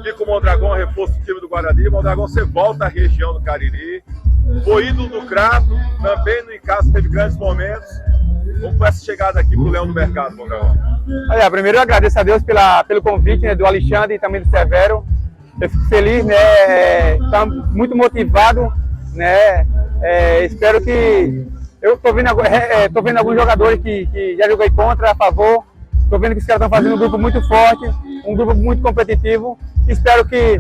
E com o Mondragão, reforço do time do Guarani. Mondragão, você volta à região do Cariri. Foi ídolo do Crato, também no Icasa teve grandes momentos. Como foi essa chegada aqui pro Leão do Mercado, Mondragão? Olha, primeiro eu agradeço a Deus pelo convite, né, do Alexandre e também do Severo. Eu fico feliz, né? Tá muito motivado, né? Espero que eu tô vendo alguns jogadores que já joguei contra, a favor. Tô vendo que os caras estão fazendo um grupo muito forte, um grupo muito competitivo. Espero que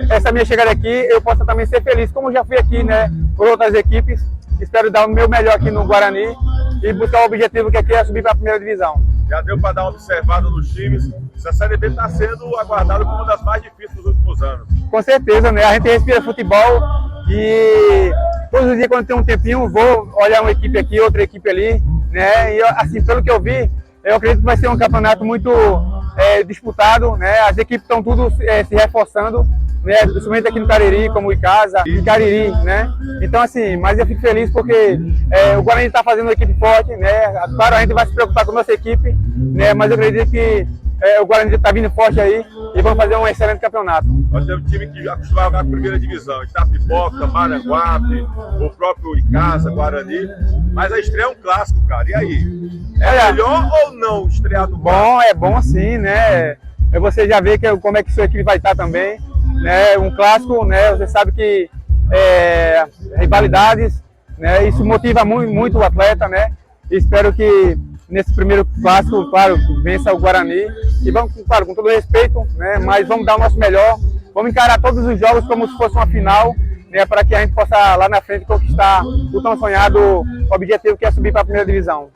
essa minha chegada aqui eu possa também ser feliz, como já fui aqui, né, por outras equipes. Espero dar o meu melhor aqui no Guarani e buscar o objetivo que aqui é subir para a primeira divisão. Já deu para dar uma observada nos times. Essa Série B está sendo aguardada como uma das mais difíceis dos últimos anos. Com certeza, né? A gente respira futebol e todos os dias quando tem um tempinho vou olhar uma equipe aqui, outra equipe ali, né? E assim, pelo que eu vi, eu acredito que vai ser um campeonato muito disputado, né? As equipes estão tudo se reforçando, né? Principalmente aqui no Cariri, como o Icasa e Cariri, né? Então assim, mas eu fico feliz porque o Guarani está fazendo uma equipe forte, né? Claro, a gente vai se preocupar com a nossa equipe, né? Mas eu acredito que o Guarani está vindo forte aí e vamos fazer um excelente campeonato. Nós temos um time que acostumava a jogar a primeira divisão, Itapipoca, Maranguape, o próprio Icasa, Guarani, mas a estreia é um clássico, cara. E aí? Melhor ou não estrear no bom? É bom sim, né? Você já vê como é que sua equipe vai estar também, né? Um clássico, né? Você sabe que rivalidades, né? Isso motiva muito o atleta, né? E espero que nesse primeiro clássico, claro, vença o Guarani. E vamos, claro, com todo respeito, né? Mas vamos dar o nosso melhor. Vamos encarar todos os jogos como se fosse uma final, né? Para que a gente possa lá na frente conquistar o tão sonhado objetivo que é subir para a primeira divisão.